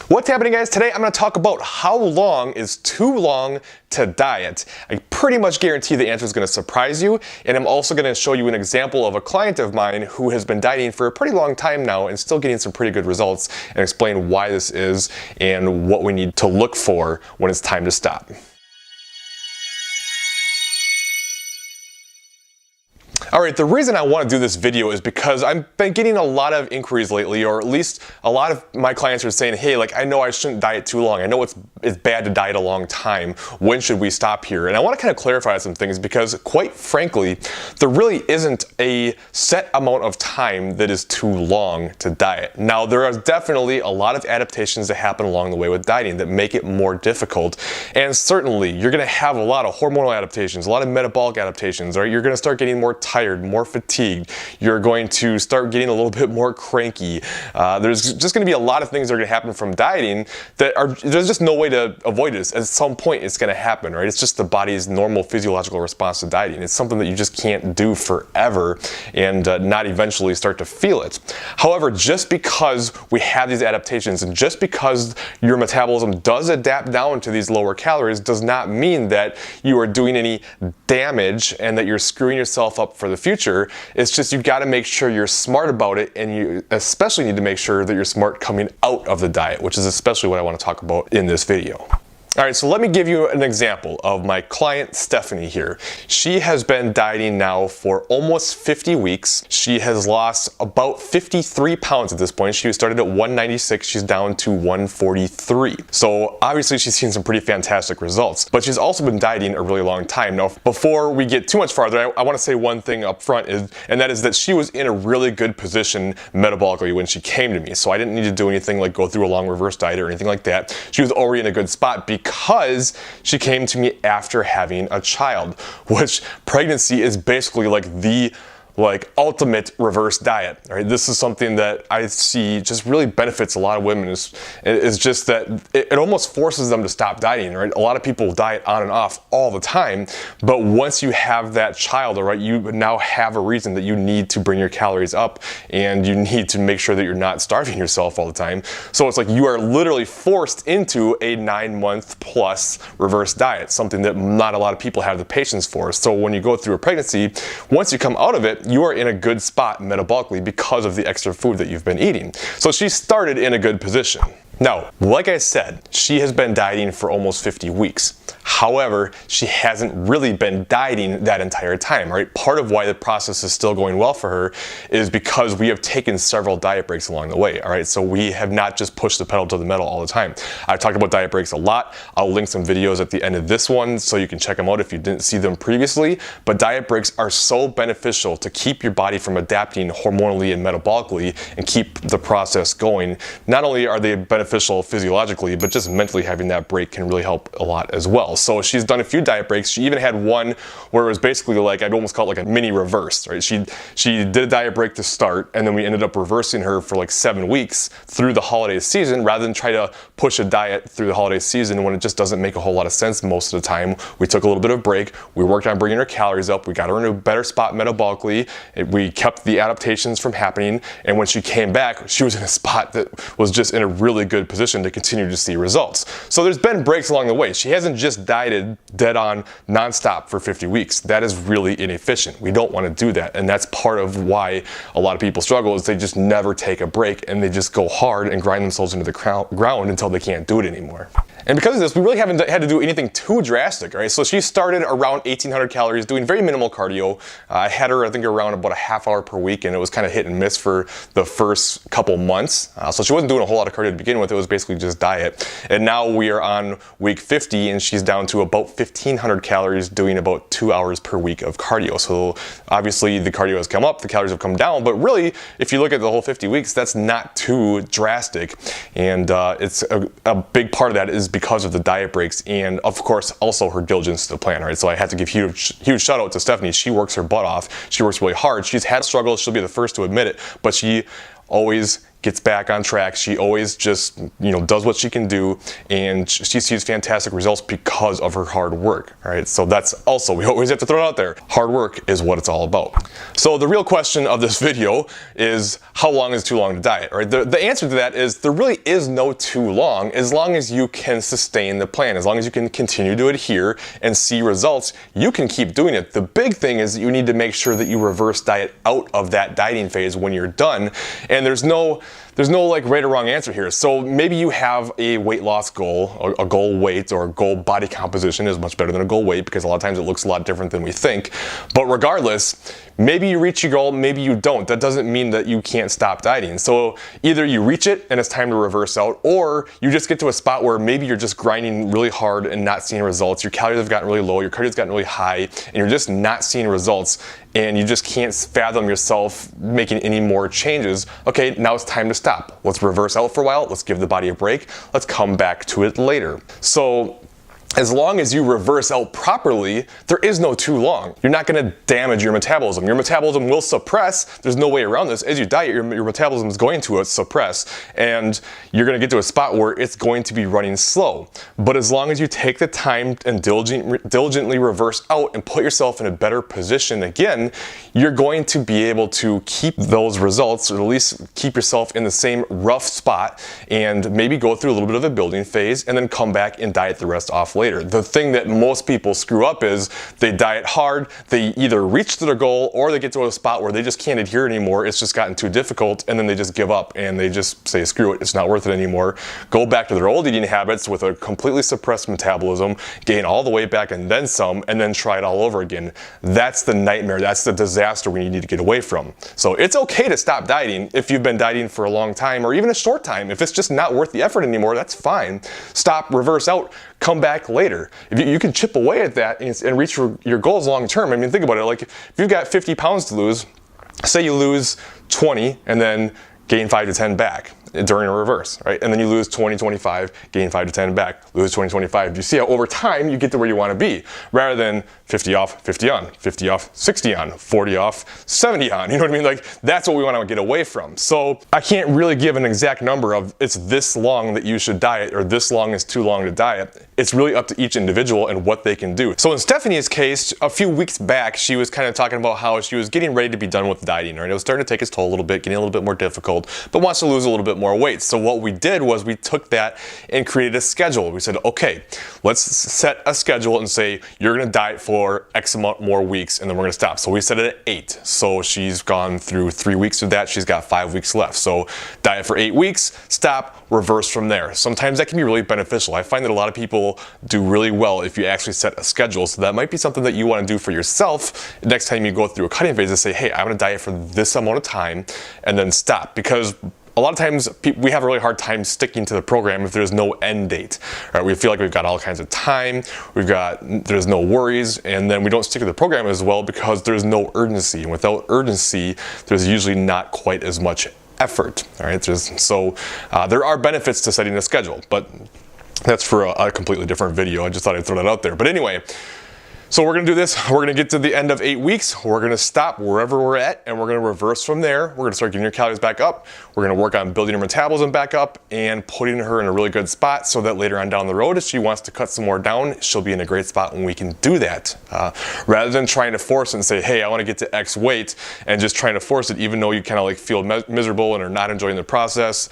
What's happening, guys? Today I'm going to talk about how long is too long to diet. I pretty much guarantee the answer is going to surprise you, and I'm also going to show you an example of a client of mine who has been dieting for a pretty long time now and still getting some pretty good results, and explain why this is and what we need to look for when it's time to stop. Alright, the reason I want to do this video is because I've been getting a lot of inquiries lately, or at least a lot of my clients are saying, hey, like, I know I shouldn't diet too long. I know it's bad to diet a long time. When should we stop here? And I want to kind of clarify some things because, quite frankly, there really isn't a set amount of time that is too long to diet. Now, there are definitely a lot of adaptations that happen along the way with dieting that make it more difficult. And certainly, you're going to have a lot of hormonal adaptations, a lot of metabolic adaptations, right? You're going to start getting more tired, more fatigued. You're going to start getting a little bit more cranky. There's just going to be a lot of things that are going to happen from dieting that there's just no way to avoid this. At some point, it's going to happen, right? It's just the body's normal physiological response to dieting. It's something that you just can't do forever and not eventually start to feel it. However, just because we have these adaptations and just because your metabolism does adapt down to these lower calories does not mean that you are doing any damage and that you're screwing yourself up for the future. It's just you've got to make sure you're smart about it, and you especially need to make sure that you're smart coming out of the diet, which is especially what I want to talk about in this video. Alright, so let me give you an example of my client Stephanie here. She has been dieting now for almost 50 weeks. She has lost about 53 pounds at this point. She started at 196, she's down to 143. So obviously she's seen some pretty fantastic results, but she's also been dieting a really long time. Now, before we get too much farther, I want to say one thing up front, and that is that she was in a really good position metabolically when she came to me. So I didn't need to do anything like go through a long reverse diet or anything like that. She was already in a good spot because she came to me after having a child, which pregnancy is basically like the ultimate reverse diet, right? This is something that I see just really benefits a lot of women is just that it almost forces them to stop dieting, right? A lot of people diet on and off all the time, but once you have that child, all right, you now have a reason that you need to bring your calories up and you need to make sure that you're not starving yourself all the time. So it's like you are literally forced into a 9-month plus reverse diet, something that not a lot of people have the patience for. So when you go through a pregnancy, once you come out of it, you are in a good spot metabolically because of the extra food that you've been eating. So she started in a good position. Now, like I said, she has been dieting for almost 50 weeks. However, she hasn't really been dieting that entire time, right? Part of why the process is still going well for her is because we have taken several diet breaks along the way, all right? So we have not just pushed the pedal to the metal all the time. I've talked about diet breaks a lot. I'll link some videos at the end of this one so you can check them out if you didn't see them previously. But diet breaks are so beneficial to keep your body from adapting hormonally and metabolically and keep the process going. Not only are they beneficial physiologically, but just mentally having that break can really help a lot as well. So she's done a few diet breaks. She even had one where it was basically like, I'd almost call it like a mini reverse, right? She did a diet break to start, and then we ended up reversing her for like 7 weeks through the holiday season, rather than try to push a diet through the holiday season when it just doesn't make a whole lot of sense most of the time. We took a little bit of a break. We worked on bringing her calories up. We got her in a better spot metabolically. We kept the adaptations from happening. And when she came back, she was in a spot that was just in a really good position to continue to see results. So there's been breaks along the way. She hasn't just dieted dead on nonstop for 50 weeks. That is really inefficient. We don't want to do that. And that's part of why a lot of people struggle, is they just never take a break and they just go hard and grind themselves into the ground until they can't do it anymore. And because of this, we really haven't had to do anything too drastic, right? So she started around 1,800 calories, doing very minimal cardio. I had her, I think, around about a half hour per week, and it was kind of hit and miss for the first couple months. So she wasn't doing a whole lot of cardio to begin with. It was basically just diet. And now we are on week 50, and she's down to about 1,500 calories, doing about 2 hours per week of cardio. So obviously the cardio has come up, the calories have come down, but really, if you look at the whole 50 weeks, that's not too drastic. And it's a big part of that is because of the diet breaks, and of course also her diligence to the plan, right? So I had to give huge shout out to Stephanie. She works her butt off. She works really hard. She's had struggles. She'll be the first to admit it, but she always gets back on track. She always just, does what she can do, and she sees fantastic results because of her hard work. All right, so that's also, we always have to throw it out there. Hard work is what it's all about. So the real question of this video is, how long is too long to diet? Right? The answer to that is there really is no too long as you can sustain the plan, as long as you can continue to adhere and see results, you can keep doing it. The big thing is that you need to make sure that you reverse diet out of that dieting phase when you're done, and there's no like right or wrong answer here. So maybe you have a weight loss goal, a goal weight or a goal body composition is much better than a goal weight because a lot of times it looks a lot different than we think. But regardless, maybe you reach your goal, maybe you don't. That doesn't mean that you can't stop dieting. So either you reach it and it's time to reverse out, or you just get to a spot where maybe you're just grinding really hard and not seeing results. Your calories have gotten really low, your cardio's gotten really high, and you're just not seeing results, and you just can't fathom yourself making any more changes. Okay, now it's time to stop. Let's reverse out for a while. Let's give the body a break. Let's come back to it later. So as long as you reverse out properly, there is no too long. You're not gonna damage your metabolism. Your metabolism will suppress. There's no way around this. As you diet, your metabolism is going to suppress, and you're gonna get to a spot where it's going to be running slow. But as long as you take the time and diligently reverse out and put yourself in a better position again, you're going to be able to keep those results, or at least keep yourself in the same rough spot, and maybe go through a little bit of a building phase and then come back and diet the rest off later. The thing that most people screw up is they diet hard, they either reach their goal or they get to a spot where they just can't adhere anymore, it's just gotten too difficult, and then they just give up and they just say, screw it, it's not worth it anymore. Go back to their old eating habits with a completely suppressed metabolism, gain all the weight back and then some, and then try it all over again. That's the nightmare, that's the disaster we need to get away from. So it's okay to stop dieting if you've been dieting for a long time or even a short time. If it's just not worth the effort anymore, that's fine. Stop, reverse out, come back later. If you can chip away at that and reach your goals long term. I mean, think about it. Like if you've got 50 pounds to lose, say you lose 20 and then gain 5 to 10 back during a reverse, right? And then you lose 20, 25, gain 5 to 10 back, lose 20, 25. You see how over time you get to where you want to be, rather than 50 off, 50 on, 50 off, 60 on, 40 off, 70 on. You know what I mean? Like that's what we want to get away from. So I can't really give an exact number of it's this long that you should diet or this long is too long to diet. It's really up to each individual and what they can do. So in Stephanie's case, a few weeks back, she was kind of talking about how she was getting ready to be done with dieting, right? It was starting to take its toll a little bit, getting a little bit more difficult, but wants to lose a little bit more weight. So what we did was we took that and created a schedule. We said, okay, let's set a schedule and say, you're gonna diet for X amount more weeks and then we're gonna stop. So we set it at 8. So she's gone through 3 weeks of that. She's got 5 weeks left. So diet for 8 weeks, stop, reverse from there. Sometimes that can be really beneficial. I find that a lot of people do really well if you actually set a schedule. So that might be something that you want to do for yourself next time you go through a cutting phase and say, hey, I'm gonna diet for this amount of time and then stop. Because a lot of times we have a really hard time sticking to the program if there's no end date, right? We feel like we've got all kinds of time, there's no worries, and then we don't stick to the program as well because there's no urgency. And without urgency, there's usually not quite as much effort, all right? There are benefits to setting a schedule, but that's for a completely different video. I just thought I'd throw that out there. But anyway, so we're gonna do this. We're gonna get to the end of 8 weeks. We're gonna stop wherever we're at and we're gonna reverse from there. We're gonna start getting your calories back up. We're gonna work on building her metabolism back up and putting her in a really good spot so that later on down the road, if she wants to cut some more down, she'll be in a great spot when we can do that. Rather than trying to force it and say, hey, I wanna get to X weight, and just trying to force it even though you kind of like feel miserable and are not enjoying the process,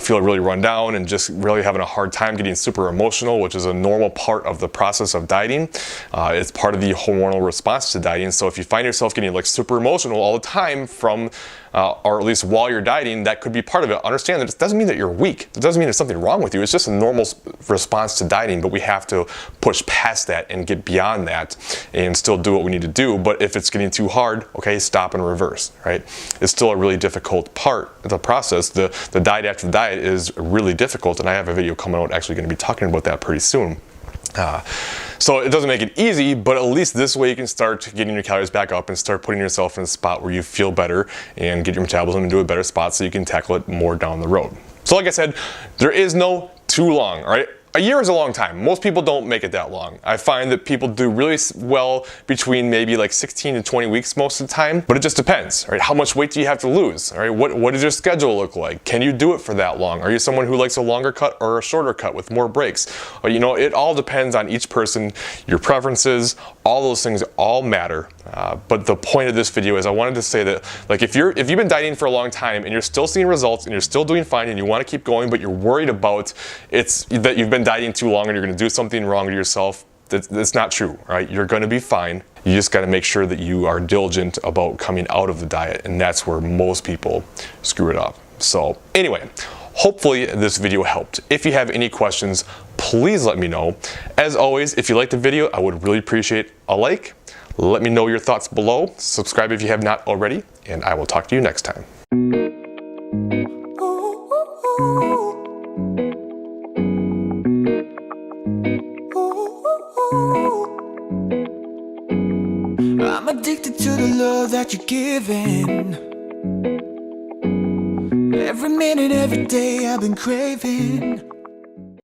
feel really run down and just really having a hard time getting super emotional, which is a normal part of the process of dieting. It's part of the hormonal response to dieting. So if you find yourself getting like super emotional all the time from, or at least while you're dieting, that could be part of it. Understand that it doesn't mean that you're weak. It doesn't mean there's something wrong with you. It's just a normal response to dieting, but we have to push past that and get beyond that and still do what we need to do. But if it's getting too hard, okay, stop and reverse, right? It's still a really difficult part of the process. The diet after the diet is really difficult, and I have a video coming out actually going to be talking about that pretty soon. So it doesn't make it easy, but at least this way you can start getting your calories back up and start putting yourself in a spot where you feel better and get your metabolism into a better spot so you can tackle it more down the road. So like I said, there is no too long, all right? A year is a long time. Most people don't make it that long. I find that people do really well between maybe like 16 to 20 weeks most of the time, but it just depends, right? How much weight do you have to lose? All right, what does your schedule look like? Can you do it for that long? Are you someone who likes a longer cut or a shorter cut with more breaks? You know, it all depends on each person, your preferences, all those things all matter. But the point of this video is I wanted to say that, like, if you've been dieting for a long time and you're still seeing results and you're still doing fine and you want to keep going, but you're worried about that you've been dieting too long and you're going to do something wrong to yourself, that's not true, right? You're going to be fine. You just got to make sure that you are diligent about coming out of the diet, and that's where most people screw it up. So anyway, hopefully this video helped. If you have any questions, please let me know. As always, if you liked the video, I would really appreciate a like. Let me know your thoughts below. Subscribe if you have not already, and I will talk to you next time. I'm addicted to the love that you're giving. Every minute, every day I've been craving.